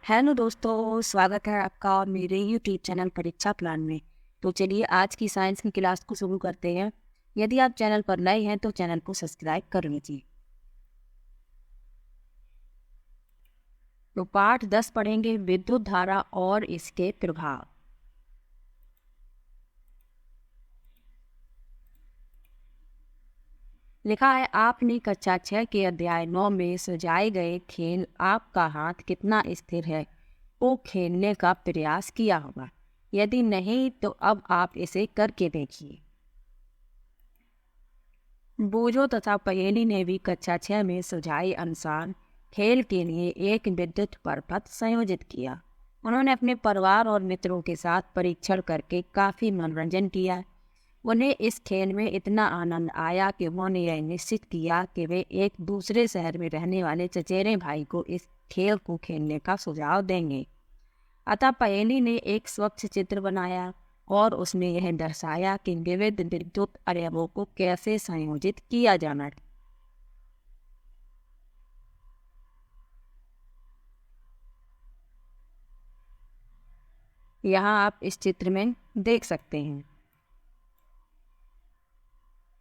Hello दोस्तों, स्वागत है आपका मेरे यूट्यूब चैनल परीक्षा प्लान में। तो चलिए आज की साइंस की क्लास को शुरू करते हैं। यदि आप चैनल पर नए हैं तो चैनल को सब्सक्राइब कर लीजिए। तो पाठ 10 पढ़ेंगे, विद्युत धारा और इसके प्रभाव। लिखा है, आपने कक्षा 6 के अध्याय 9 में सुझाए गए खेल आपका हाथ कितना स्थिर है को खेलने का प्रयास किया होगा। यदि नहीं तो अब आप इसे करके देखिए। बूझो तथा पहेली ने भी कक्षा 6 में सुझाए अनुसार खेल के लिए एक विद्युत परपथ संयोजित किया। उन्होंने अपने परिवार और मित्रों के साथ परीक्षण करके काफ़ी मनोरंजन किया। उन्हें इस खेल में इतना आनंद आया कि उन्होंने यह निश्चित किया कि वे एक दूसरे शहर में रहने वाले चचेरे भाई को इस खेल को खेलने का सुझाव देंगे। अतः पहेली ने एक स्वच्छ चित्र बनाया और उसमें यह दर्शाया कि विविध विद्युत अवयवों को कैसे संयोजित किया जाना है। यहाँ आप इस चित्र में देख सकते हैं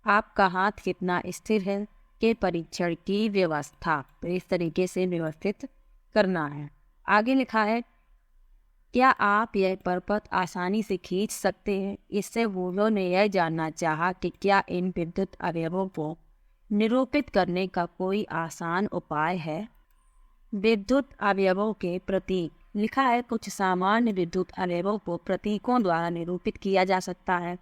आपका हाथ कितना स्थिर है के परीक्षण की व्यवस्था तो इस तरीके से व्यवस्थित करना है। आगे लिखा है, क्या आप यह परपथ आसानी से खींच सकते हैं। इससे बूढ़ों ने यह जानना चाहा कि क्या इन विद्युत अवयवों को निरूपित करने का कोई आसान उपाय है। विद्युत अवयवों के प्रतीक लिखा है, कुछ सामान्य विद्युत अवयवों को प्रतीकों द्वारा निरूपित किया जा सकता है।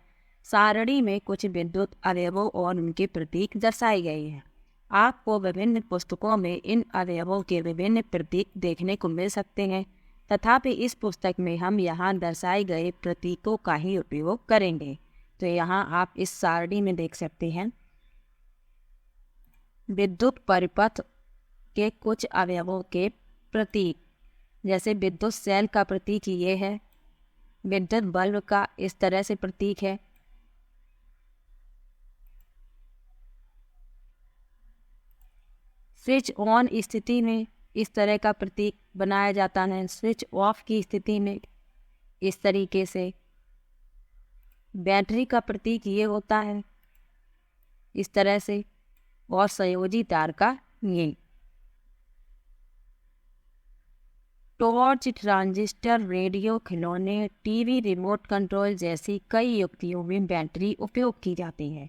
सारणी में कुछ विद्युत अवयवों और उनके प्रतीक दर्शाए गए हैं। आपको विभिन्न पुस्तकों में इन अवयवों के विभिन्न प्रतीक देखने को मिल सकते हैं, तथापि इस पुस्तक में हम यहाँ दर्शाए गए प्रतीकों का ही उपयोग करेंगे। तो यहाँ आप इस सारणी में देख सकते हैं विद्युत परिपथ के कुछ अवयवों के प्रतीक, जैसे विद्युत सेल का प्रतीक ये है, विद्युत बल्ब का इस तरह से प्रतीक है, स्विच ऑन स्थिति में इस तरह का प्रतीक बनाया जाता है, स्विच ऑफ की स्थिति में इस तरीके से। बैटरी का प्रतीक ये होता है इस तरह से, और संयोजी तार का ये। टॉर्च, ट्रांजिस्टर, रेडियो, खिलौने, टीवी, रिमोट कंट्रोल जैसी कई युक्तियों में बैटरी उपयोग की जाती है,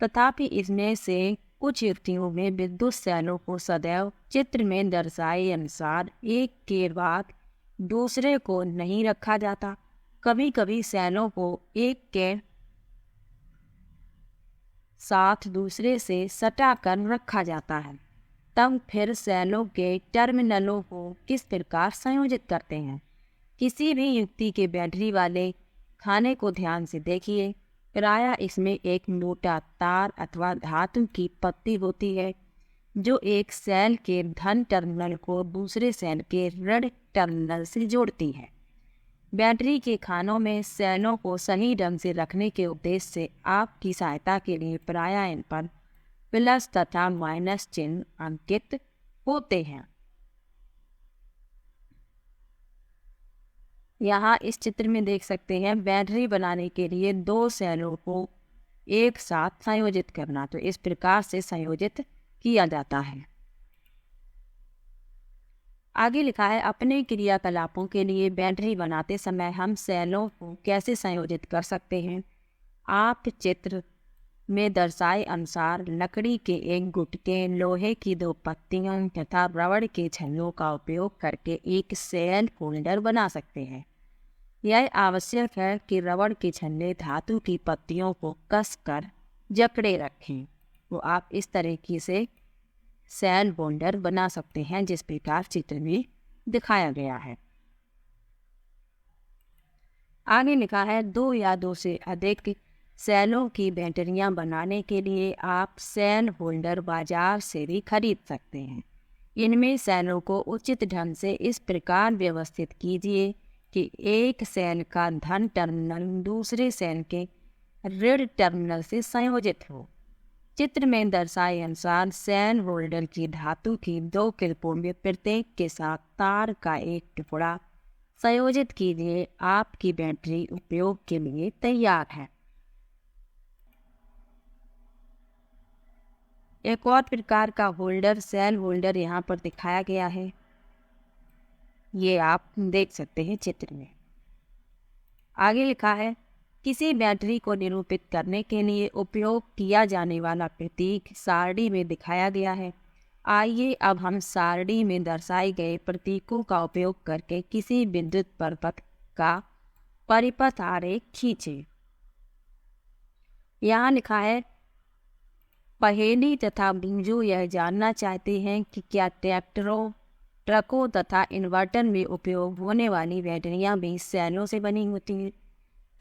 तथापि इसमें से कुछ युक्तियों में विद्युत सेलों को सदैव चित्र में दर्शाए अनुसार एक के बाद दूसरे को नहीं रखा जाता। कभी कभी सेलों को एक के साथ दूसरे से सटा कर रखा जाता है। तब फिर सेलों के टर्मिनलों को किस प्रकार संयोजित करते हैं। किसी भी युक्ति के बैटरी वाले खाने को ध्यान से देखिए। प्रायः इसमें एक मोटा तार अथवा धातु की पत्ती होती है जो एक सेल के धन टर्मिनल को दूसरे सेल के ऋण टर्मिनल से जोड़ती है। बैटरी के खानों में सेलों को सही ढंग से रखने के उद्देश्य से आपकी सहायता के लिए प्रायः इन पर प्लस तथा माइनस चिन्ह अंकित होते हैं। यहाँ इस चित्र में देख सकते हैं बैटरी बनाने के लिए दो सेलों को एक साथ संयोजित करना, तो इस प्रकार से संयोजित किया जाता है। आगे लिखा है, अपने क्रियाकलापों के लिए बैटरी बनाते समय हम सेलों को कैसे संयोजित कर सकते हैं। आप चित्र में दर्शाए अनुसार लकड़ी के एक गुटके, लोहे की दो पत्तियों तथा रबड़ के छल्लों का उपयोग करके एक सेल होल्डर बना सकते हैं। यह आवश्यक है कि रबड़ के छल्ले धातु की पत्तियों को कसकर जकड़े रखें। तो आप इस तरीके से सेल होल्डर बना सकते हैं जिस प्रकार चित्र में दिखाया गया है। आगे लिखा है, दो या दो से अधिक सेलों की बैटरियां बनाने के लिए आप सेल होल्डर बाजार से भी खरीद सकते हैं। इनमें सेलों को उचित ढंग से इस प्रकार व्यवस्थित कीजिए कि एक सेल का धन टर्मिनल दूसरे सेल के ऋण टर्मिनल से संयोजित हो। चित्र में दर्शाए अनुसार सेल होल्डर की धातु की 2 क्लिपों में प्रत्येक के साथ तार का एक टुकड़ा संयोजित कीजिए। आपकी बैटरी उपयोग के लिए तैयार है। एक और प्रकार का होल्डर सेल होल्डर यहाँ पर दिखाया गया है, ये आप देख सकते हैं चित्र में। आगे लिखा है, किसी बैटरी को निरूपित करने के लिए उपयोग किया जाने वाला प्रतीक सारणी में दिखाया गया है। आइए अब हम सारणी में दर्शाए गए प्रतीकों का उपयोग करके किसी विद्युत परिपथ का परिपथ आरेख खींचें। यहाँ लिखा है, पहेली तथा बिंजू यह जानना चाहते हैं कि क्या ट्रैक्टरों, ट्रकों तथा इन्वर्टर में उपयोग होने वाली बैटरियां भी सेलों से बनी होती हैं।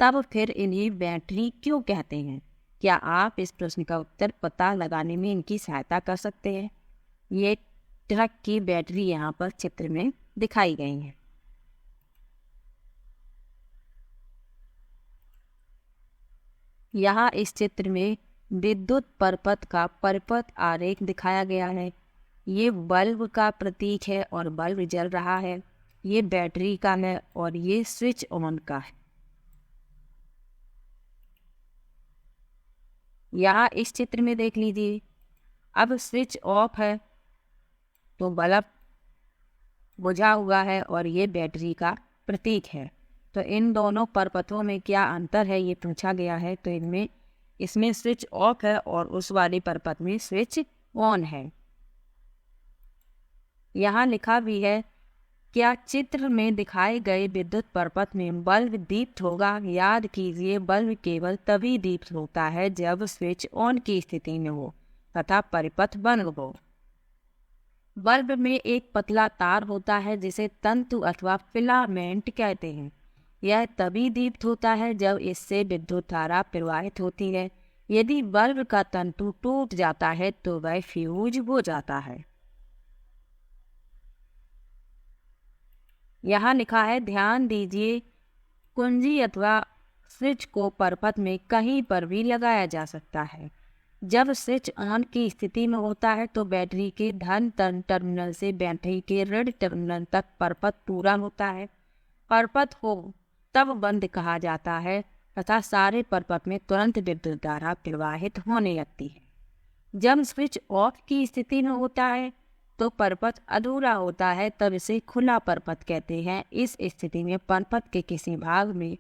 तब फिर इन्हें बैटरी क्यों कहते हैं? क्या आप इस प्रश्न का उत्तर पता लगाने में इनकी सहायता कर सकते हैं? ये ट्रक की बैटरी यहाँ पर चित्र में दिखाई गई है। यहाँ इस चित्र में विद्युत परिपथ का परिपथ आरेख दिखाया गया है। ये बल्ब का प्रतीक है और बल्ब जल रहा है। ये बैटरी का है और ये स्विच ऑन का है। यहाँ इस चित्र में देख लीजिए, अब स्विच ऑफ है तो बल्ब बुझा हुआ है और ये बैटरी का प्रतीक है। तो इन दोनों परिपथों में क्या अंतर है ये पूछा गया है। तो इसमें स्विच ऑफ है और उस वाले परिपथ में स्विच ऑन है। यहाँ लिखा भी है, क्या चित्र में दिखाए गए विद्युत परिपथ में बल्ब दीप्त होगा? याद कीजिए, बल्ब केवल तभी दीप्त होता है जब स्विच ऑन की स्थिति में हो तथा परिपथ बंद हो। बल्ब में एक पतला तार होता है जिसे तंतु अथवा फिलामेंट कहते हैं। यह तभी दीप्त होता है जब इससे विद्युत धारा प्रवाहित होती है। यदि बल्ब का तंतु टूट जाता है तो वह फ्यूज हो जाता है। यहाँ लिखा है, ध्यान दीजिए, कुंजी अथवा स्विच को परिपथ में कहीं पर भी लगाया जा सकता है। जब स्विच ऑन की स्थिति में होता है तो बैटरी के धन टर्मिनल से बैटरी के ऋण टर्मिनल तक परिपथ पूरा होता है। परिपथ को तब बंद कहा जाता है तथा सारे परिपथ में तुरंत विद्युत धारा प्रवाहित होने लगती है। जब स्विच ऑफ की स्थिति में होता है तो परिपथ अधूरा होता है, तब इसे खुला परिपथ कहते हैं। इस स्थिति में परिपथ के किसी भाग में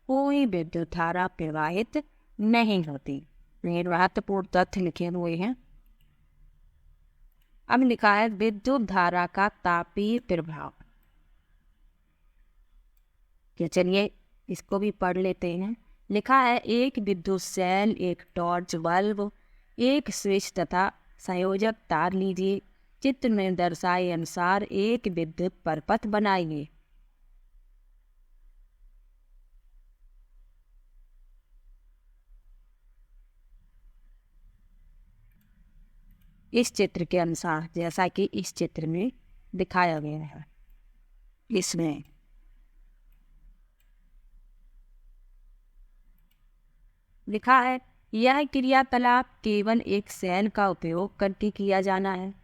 कोई विद्युत धारा प्रवाहित नहीं होती। ये महत्वपूर्ण तथ्य लिखे हुए हैं। अब लिखा है, विद्युत धारा का तापीय प्रभाव। क्या, चलिए इसको भी पढ़ लेते हैं। लिखा है, एक विद्युत सेल, एक टॉर्च बल्ब, एक स्विच तथा संयोजक तार लीजिए। चित्र में दर्शाए अनुसार एक विद्युत परिपथ बनाइए। इस चित्र के अनुसार, जैसा कि इस चित्र में दिखाया गया है, इसमें लिखा है, यह क्रियाकलाप केवल एक सेल का उपयोग करके किया जाना है।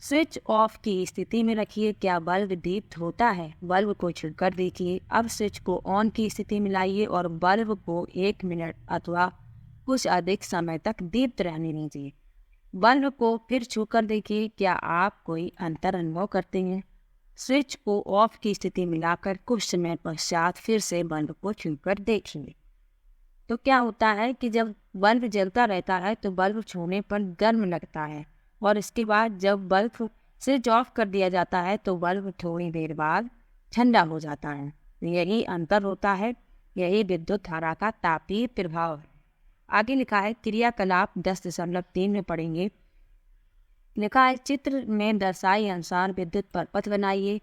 स्विच ऑफ की स्थिति में रखिए। क्या बल्ब दीप्त होता है? बल्ब को छूकर देखिए। अब स्विच को ऑन की स्थिति में लाइए और बल्ब को 1 मिनट अथवा कुछ अधिक समय तक दीप्त रहने दीजिए। बल्ब को फिर छूकर देखिए। क्या आप कोई अंतर अनुभव करते हैं? स्विच को ऑफ की स्थिति में लाकर कुछ समय पश्चात फिर से बल्ब को छूकर देखिए। तो क्या होता है कि जब बल्ब जलता रहता है तो बल्ब छूने पर गर्म लगता है और इसके बाद जब बल्ब स्विच ऑफ कर दिया जाता है तो बल्ब थोड़ी देर बाद ठंडा हो जाता है। यही अंतर होता है, यही विद्युत धारा का तापीय प्रभाव है। आगे लिखा है, क्रियाकलाप 10.3 में पढ़ेंगे। लिखा है, चित्र में दर्शाए अनुसार विद्युत परिपथ बनाइए।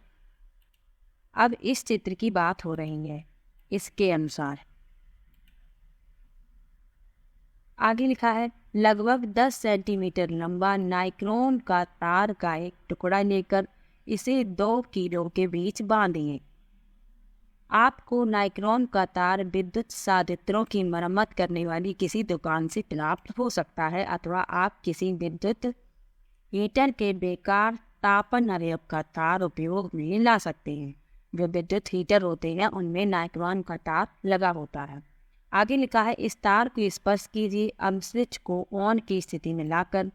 अब इस चित्र की बात हो रही है, इसके अनुसार आगे लिखा है, लगभग 10 सेंटीमीटर लंबा नाइक्रोन का तार का एक टुकड़ा लेकर इसे 2 कीलों के बीच बांधिए। आपको नाइक्रोम का तार विद्युत साधित्रों की मरम्मत करने वाली किसी दुकान से प्राप्त हो सकता है, अथवा आप किसी विद्युत हीटर के बेकार तापन अवयव का तार उपयोग में ला सकते हैं। जो विद्युत हीटर होते हैं उनमें नाइक्रोम का तार लगा होता है। आगे लिखा है, इस तार को स्पर्श कीजिए। अब स्विच को ऑन की स्थिति में लाकर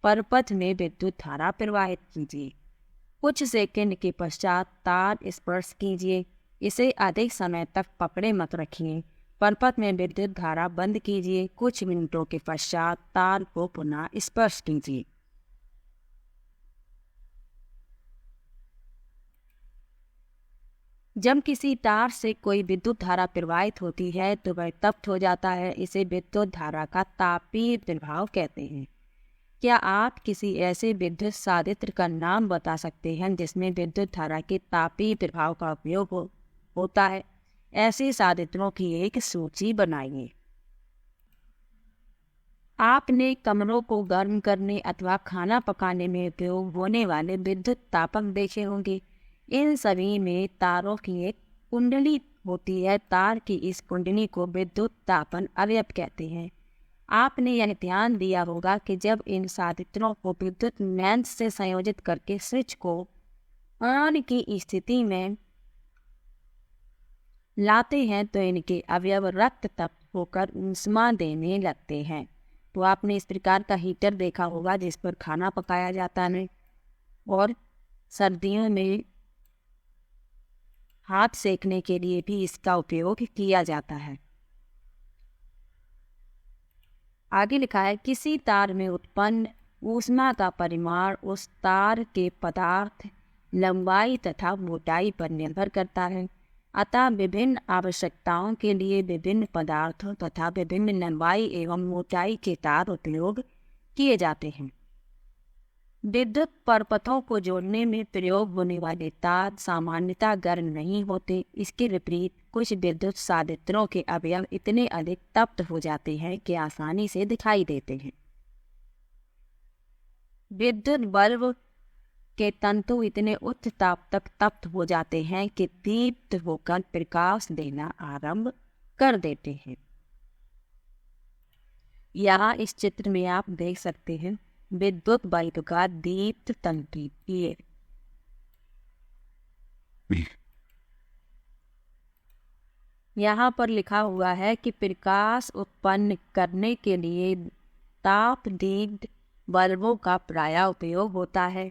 परपथ में विद्युत धारा प्रवाहित कीजिए। कुछ सेकंड के पश्चात तार स्पर्श कीजिए। इसे अधिक समय तक पकड़े मत रखिए। परपथ में विद्युत धारा बंद कीजिए। कुछ मिनटों के पश्चात तार को पुनः स्पर्श कीजिए। जब किसी तार से कोई विद्युत धारा प्रवाहित होती है तो वह तप्त हो जाता है। इसे विद्युत धारा का तापीय प्रभाव कहते हैं। क्या आप किसी ऐसे विद्युत साधित्र का नाम बता सकते हैं जिसमें विद्युत धारा के तापीय प्रभाव का उपयोग होता है? ऐसे साधित्रों की एक सूची बनाइए। आपने कमरों को गर्म करने अथवा खाना पकाने में उपयोग होने वाले विद्युत तापक देखे होंगे। इन सभी में तारों की एक कुंडली होती है। तार की इस कुंडली को विद्युत तापन अवयव कहते हैं। आपने यह ध्यान दिया होगा कि जब इन साधित्रों को विद्युत मेंस से संयोजित करके स्विच को ऑन की स्थिति में लाते हैं तो इनके अवयव रक्त तप्त होकर ऊष्मा देने लगते हैं। तो आपने इस प्रकार का हीटर देखा होगा जिस पर खाना पकाया जाता है, और सर्दियों में हाथ सेकने के लिए भी इसका उपयोग किया जाता है। आगे लिखा है, किसी तार में उत्पन्न ऊष्मा का परिमाण उस तार के पदार्थ, लंबाई तथा मोटाई पर निर्भर करता है। अतः विभिन्न आवश्यकताओं के लिए विभिन्न पदार्थों तथा विभिन्न लंबाई एवं मोटाई के तार उपयोग किए जाते हैं। विद्युत परपथों को जोड़ने में प्रयोग होने वाले तार सामान्यतः गर्म नहीं होते। इसके विपरीत कुछ विद्युत साधित्रों के अवयव इतने अधिक तप्त हो जाते हैं कि आसानी से दिखाई देते हैं। विद्युत बल्ब के तंतु इतने उच्च ताप तक तप्त हो जाते हैं कि दीप्त होकर प्रकाश देना आरंभ कर देते हैं। यहाँ इस चित्र में आप देख सकते हैं विद्युत बल्ब का दीप्त तंतु। यहाँ पर लिखा हुआ है कि प्रकाश उत्पन्न करने के लिए ताप दीप्त बल्बों का प्रायः उपयोग होता है,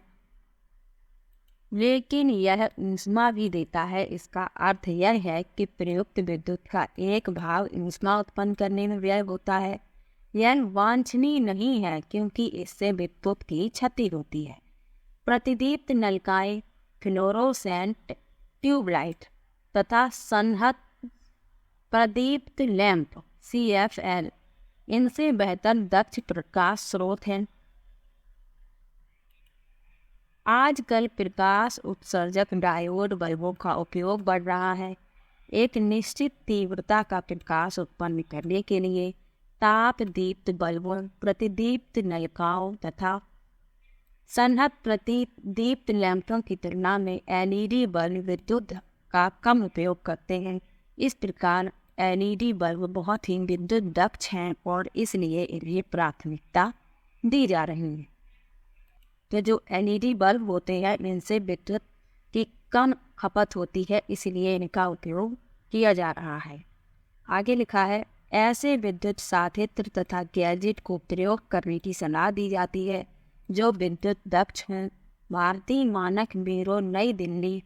लेकिन यह ऊष्मा भी देता है। इसका अर्थ यह है कि प्रयुक्त विद्युत का एक भाग ऊष्मा उत्पन्न करने में व्यय होता है। यह वांछनीय नहीं है क्योंकि इससे विद्युत की क्षति होती है। प्रतिदीप्त नलिकाएं, फ्लोरोसेंट ट्यूबलाइट तथा संहत प्रदीप्त लैंप CFL इनसे बेहतर दक्ष प्रकाश स्रोत हैं। आजकल प्रकाश उत्सर्जक डायोड बल्बों का उपयोग बढ़ रहा है। एक निश्चित तीव्रता का प्रकाश उत्पन्न करने के लिए ताप दीप्त बल्बों, प्रतिदीप्त नलिकाओं तथा संहत प्रतिदीप्त लैंपों की तुलना में LED बल्ब विद्युत का कम उपयोग करते हैं। इस प्रकार LED बल्ब बहुत ही विद्युत दक्ष हैं और इसलिए इन्हें प्राथमिकता दी जा रही है। तो जो LED बल्ब होते हैं इनसे विद्युत की कम खपत होती है, इसलिए इनका उपयोग किया जा रहा है। आगे लिखा है, ऐसे विद्युत साधित्र तथा गैजेट को प्रयोग करने की सलाह दी जाती है जो विद्युत दक्ष हैं। भारतीय मानक ब्यूरो नई दिल्ली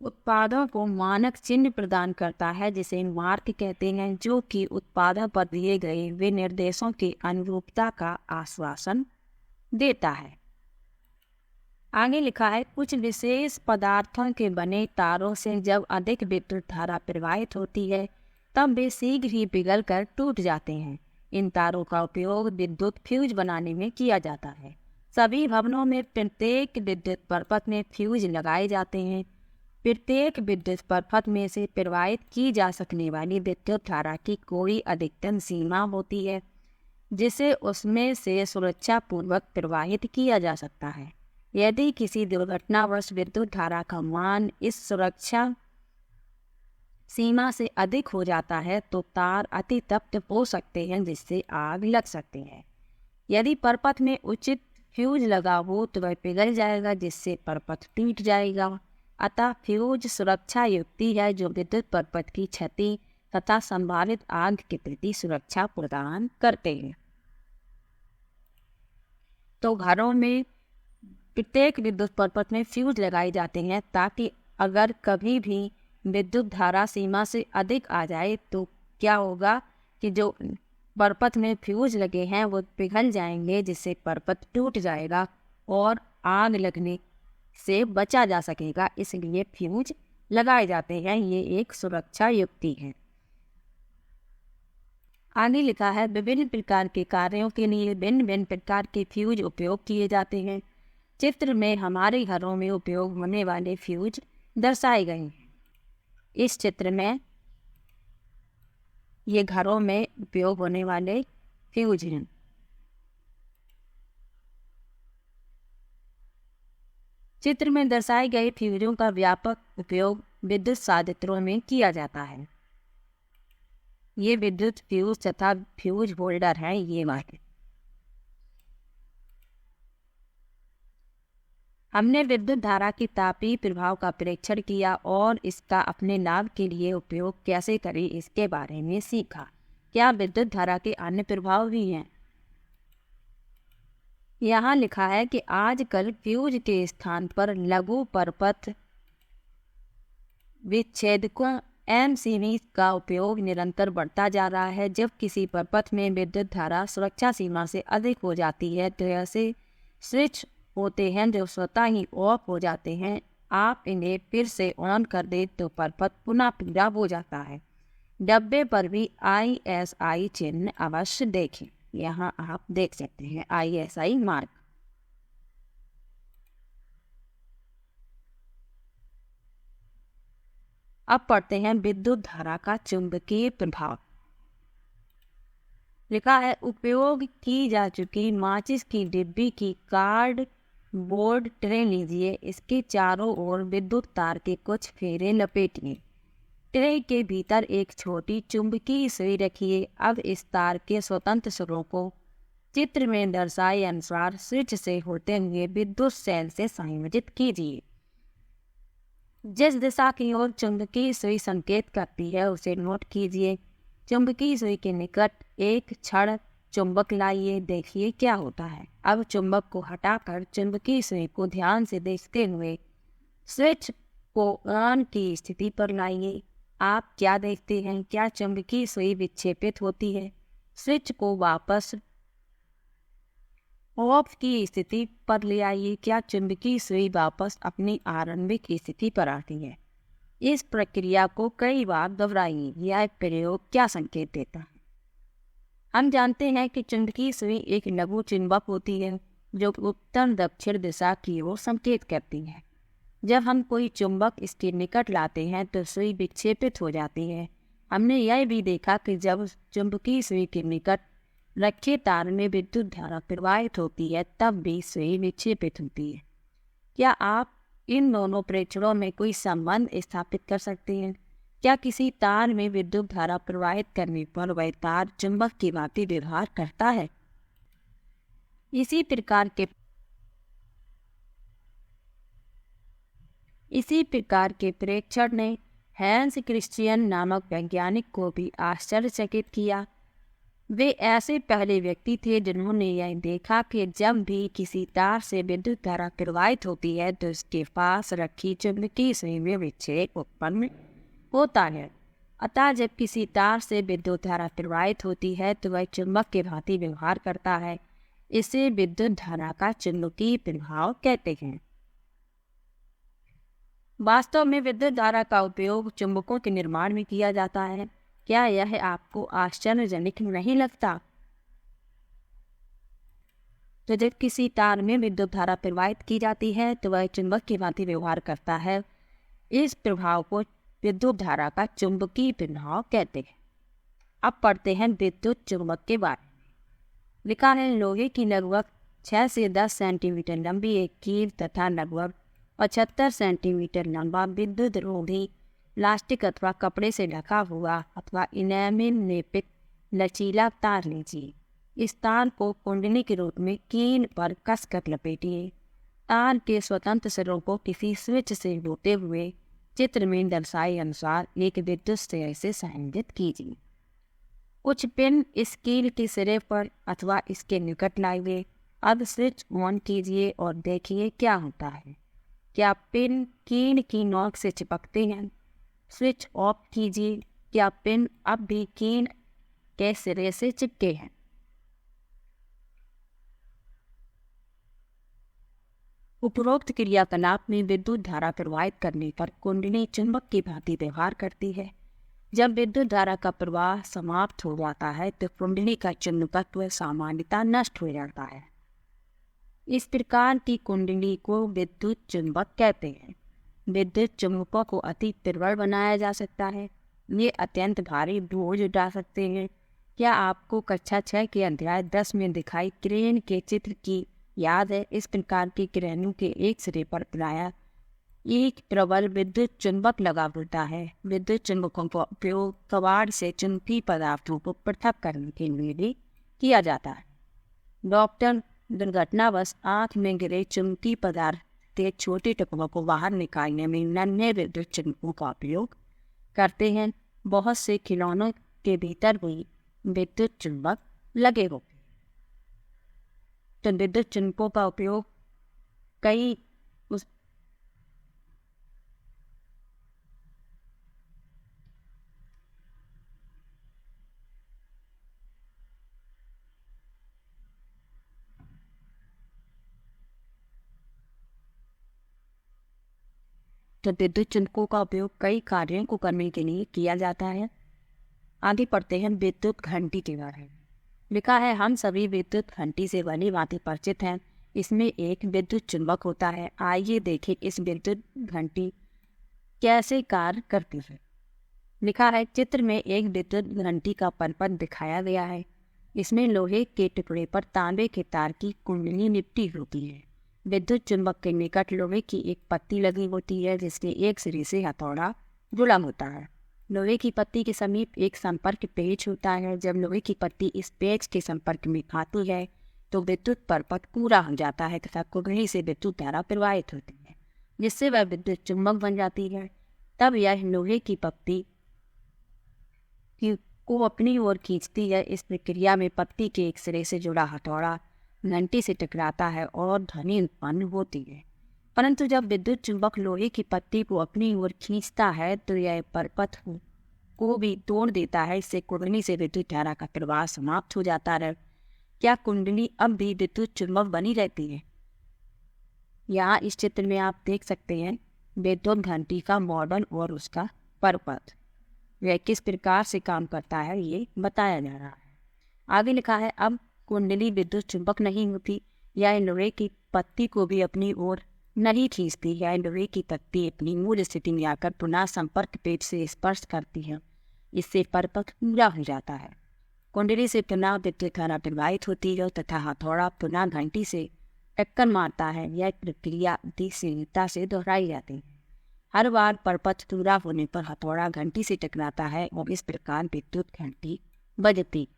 उत्पादों को मानक चिन्ह प्रदान करता है जिसे मार्क कहते हैं, जो कि उत्पादों पर दिए गए विनिर्देशों की अनुरूपता का आश्वासन देता है। आगे लिखा है, कुछ विशेष पदार्थों के बने तारों से जब अधिक विद्युत धारा प्रवाहित होती है तब वे शीघ्र ही पिघलकर टूट जाते हैं। इन तारों का उपयोग विद्युत फ्यूज बनाने में किया जाता है। सभी भवनों में प्रत्येक विद्युत परपथ में फ्यूज लगाए जाते हैं। प्रत्येक विद्युत परपथ में से प्रवाहित की जा सकने वाली विद्युत धारा की कोई अधिकतम सीमा होती है जिसे उसमें से सुरक्षापूर्वक प्रवाहित किया जा सकता है। यदि किसी दुर्घटनावश विद्युत धारा का मान इस सुरक्षा सीमा से अधिक हो जाता है तो तार अति तप्त हो सकते हैं, जिससे आग लग सकती है। यदि परपथ में उचित फ्यूज लगा हो तो वह पिघल जाएगा, जिससे परपथ टूट जाएगा। अतः फ्यूज सुरक्षा युक्ति है जो विद्युत परपथ की क्षति तथा संभावित आग के प्रति सुरक्षा प्रदान करते हैं। तो घरों में प्रत्येक विद्युत परपथ में फ्यूज लगाए जाते हैं, ताकि अगर कभी भी विद्युत धारा सीमा से अधिक आ जाए तो क्या होगा कि जो परपथ में फ्यूज लगे हैं वो पिघल जाएंगे, जिससे परपथ टूट जाएगा और आग लगने से बचा जा सकेगा। इसलिए फ्यूज लगाए जाते हैं। ये एक सुरक्षा युक्ति है। आगे लिखा है, विभिन्न प्रकार के कार्यों के लिए भिन्न भिन्न प्रकार के फ्यूज उपयोग किए जाते हैं। चित्र में हमारे घरों में उपयोग होने वाले फ्यूज दर्शाए गए हैं। इस चित्र में ये घरों में उपयोग होने वाले फ्यूज हैं। चित्र में दर्शाए गए फ्यूजों का व्यापक उपयोग विद्युत संयंत्रों में किया जाता है। ये विद्युत फ्यूज तथा फ्यूज होल्डर हैं। ये वाले हमने विद्युत धारा की तापीय प्रभाव का परीक्षण किया और इसका अपने लाभ के लिए उपयोग कैसे करें इसके बारे में सीखा। क्या विद्युत धारा के अन्य प्रभाव भी हैं? यहाँ लिखा है कि आजकल फ्यूज के स्थान पर लघु परपथ विच्छेदकों MCV का उपयोग निरंतर बढ़ता जा रहा है। जब किसी परपथ में विद्युत धारा सुरक्षा सीमा से अधिक हो जाती है तो ऐसे स्विच होते हैं जो स्वतः ही ऑफ हो जाते हैं। आप इन्हें फिर से ऑन कर दें तो परपथ पुनः पीला हो जाता है। डब्बे पर भी ISI चिन्ह अवश्य देखें। यहाँ आप देख सकते हैं ISI मार्क। अब पढ़ते हैं विद्युत धारा का चुंबकीय प्रभाव। लिखा है, उपयोग की जा चुकी माचिस की डिब्बी की कार्ड बोर्ड ट्रे लीजिए। इसके चारों ओर विद्युत तार के कुछ फेरे लपेटिए। ट्रे के भीतर एक छोटी चुंबकीय सुई रखिए। अब इस तार के स्वतंत्र सिरों को चित्र में दर्शाए अनुसार स्विच से होते हुए विद्युत सेल से संयोजित कीजिए। जिस दिशा की ओर चुंबकीय सुई संकेत करती है उसे नोट कीजिए। चुंबकीय सुई के निकट एक क्षण चुंबक लाइए, देखिए क्या होता है। अब चुंबक को हटाकर चुंबकीय सुई को ध्यान से देखते हुए स्विच को ऑन की स्थिति पर लाइए। आप क्या देखते हैं? क्या चुंबकीय सुई विक्षेपित होती है? स्विच को वापस ऑफ की स्थिति पर ले आइए। क्या चुंबकीय सुई वापस अपनी आरंभिक स्थिति पर आती है? इस प्रक्रिया को कई बार दोहराइए। यह प्रयोग क्या संकेत देता है? हम जानते हैं कि चुंबकीय सुई एक लघु चुंबक होती है जो उत्तर दक्षिण दिशा की ओर संकेत करती है। जब हम कोई चुंबक इसके निकट लाते हैं तो सुई विक्षेपित हो जाती है। हमने यह भी देखा कि जब चुंबकीय सुई के निकट रखे तार में विद्युत धारा प्रवाहित होती है तब भी सुई विक्षेपित होती है। क्या आप इन दोनों प्रेक्षणों में कोई संबंध स्थापित कर सकते हैं? क्या किसी तार में विद्युत धारा प्रवाहित करने पर वह तार चुंबक की भांति व्यवहार करता है? इसी प्रकार के प्रेक्षण ने हैंस क्रिश्चियन नामक वैज्ञानिक को भी आश्चर्यचकित किया। वे ऐसे पहले व्यक्ति थे जिन्होंने यह देखा कि जब भी किसी तार से विद्युत धारा प्रवाहित होती है तो उसके पास रखी चुंबकीय सुई में विक्षेप उत्पन्न होता है। अतः जब किसी तार से विद्युत धारा प्रवाहित होती है तो वह चुंबक के भांति व्यवहार करता है। इसे विद्युत धारा का चुंबकीय प्रभाव कहते हैं। वास्तव में विद्युत धारा का उपयोग चुंबकों के निर्माण में किया जाता है। क्या यह आपको आश्चर्यजनक नहीं लगता? तो जब किसी तार में विद्युत धारा प्रवाहित की जाती है तो वह चुंबक की भांति व्यवहार करता है। इस प्रभाव को विद्युत धारा का चुंबकीय प्रभाव कहते हैं। अब पढ़ते हैं विद्युत चुंबक के बारे में। लिखा है, लोहे की लगभग 6 से 10 सेंटीमीटर लंबी एक कील तथा लगभग 75 सेंटीमीटर लंबा विद्युत रोधी प्लास्टिक अथवा कपड़े से ढका हुआ अथवा इनेमिल लेपित लचीला तार लीजिए। इस तार को कुंडली के रूप में कील पर कसकर लपेटिए। तार के स्वतंत्र सिरों को किसी स्विच से जोड़ते हुए चित्र में दर्शाए अनुसार एक विद्युत शेल से संयोजित कीजिए। कुछ पिन इस कील के सिरे पर अथवा इसके निकट लाइए। अब स्विच ऑन कीजिए और देखिए क्या होता है। क्या पिन कील की नोक से चिपकते हैं? स्विच ऑफ कीजिए। क्या पिन अब भी कील के सिरे से चिपके हैं? उपरोक्त क्रियाकलाप में विद्युत धारा प्रवाहित करने पर कुंडली चुंबक की भांति व्यवहार करती है। जब विद्युत धारा का प्रवाह समाप्त हो जाता है तो कुंडली का चुंबकत्व सामान्यतः नष्ट हो जाता है। इस प्रकार की कुंडली को विद्युत चुंबक कहते हैं। विद्युत चुंबकों को अति प्रबल बनाया जा सकता है। ये अत्यंत भारी बोझ उठा सकते हैं। क्या आपको कक्षा 6 के अध्याय 10 में दिखाई क्रेन के चित्र की याद है? इस प्रकार की क्रेनों के एक सिरे पर प्रायः एक प्रबल विद्युत चुंबक लगा होता है। विद्युत चुंबकों का उपयोग कबाड़ से चुंबकीय पदार्थों को पृथक करने के लिए भी किया जाता है। डॉक्टर दुर्घटनावश आंख में गिरे चुंबकीय पदार्थ के छोटे टुकड़ों को बाहर निकालने में नन्हे विद्युत चुंबकों का उपयोग करते हैं। बहुत से खिलौनों के भीतर भी विद्युत चुंबक लगे होते हैं। तो विद्युत चुंबकों का उपयोग कई विद्युत चुंबकों का उपयोग कई कार्यों को करने के लिए किया जाता है। आगे पढ़ते हैं विद्युत घंटी के बारे में। लिखा है, हम सभी विद्युत घंटी से भली भांति परिचित हैं। इसमें एक विद्युत चुंबक होता है। आइए देखें इस विद्युत घंटी कैसे कार्य करती है। लिखा है, चित्र में एक विद्युत घंटी का परिपथ दिखाया गया है। इसमें लोहे के टुकड़े पर तांबे के तार की कुंडली लिपटी होती है। विद्युत चुंबक के निकट लोहे की एक पत्ती लगी होती है जिसके एक सिरे से हथौड़ा जुड़ा होता है। लोहे की पत्ती के समीप एक संपर्क पेच होता है। जब लोहे की पत्ती इस पेच के संपर्क में आती है तो विद्युत परिपथ पूरा हो जाता है तथा कुंडली से विद्युत धारा प्रवाहित होती है जिससे वह विद्युत चुंबक बन जाती है। तब यह लोहे की पत्ती को अपनी ओर खींचती है। इस प्रक्रिया में पत्ती के एक सिरे से जुड़ा हथौड़ा घंटी से टकराता है और ध्वनि उत्पन्न होती है। परंतु जब विद्युत चुंबक लोहे की पत्ती को अपनी ओर खींचता है तो यह परिपथ को भी तोड़ देता है। इससे कुंडली से विद्युत धारा का प्रवाह समाप्त हो जाता है। क्या कुंडली अब भी विद्युत चुंबक बनी रहती है? यहाँ इस चित्र में आप देख सकते हैं विद्युत घंटी का मॉडल और उसका परिपथ। यह किस प्रकार से काम करता है ये बताया जा रहा है। आगे लिखा है, अब कुंडली विद्युत चुंबक नहीं होती। यह लोहे की पत्ती को भी अपनी ओर नहीं खींचती है। लोहे की पत्ती अपनी मूल स्थिति में आकर पुनः संपर्क पेच से स्पर्श करती है। इससे परिपथ पूरा हो जाता है। कुंडली से पुनः विद्युत धारा प्रवाहित होती है तथा हथौड़ा पुनः घंटी से टक्कर मारता है। यह प्रक्रिया धीरता से दोहराई जाती है। हर बार परिपथ पूरा होने पर हथौड़ा घंटी से टकराता है और इस प्रकार विद्युत घंटी बजती।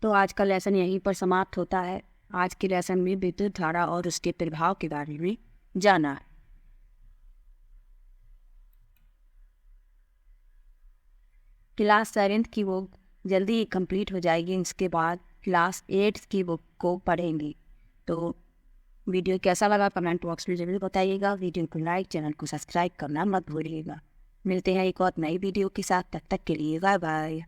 तो आज का लेसन यहीं पर समाप्त होता है। आज के लेसन में विद्युत धारा और उसके प्रभाव के बारे में जाना है। क्लास 7 की बुक जल्दी ही कंप्लीट हो जाएगी। इसके बाद क्लास 8 की बुक को पढ़ेंगे। तो वीडियो कैसा लगा कमेंट बॉक्स में जरूर बताइएगा। वीडियो को लाइक, चैनल को सब्सक्राइब करना मत भूलिएगा। मिलते हैं एक और नई वीडियो के साथ। तब तक के लिए बाय बाय।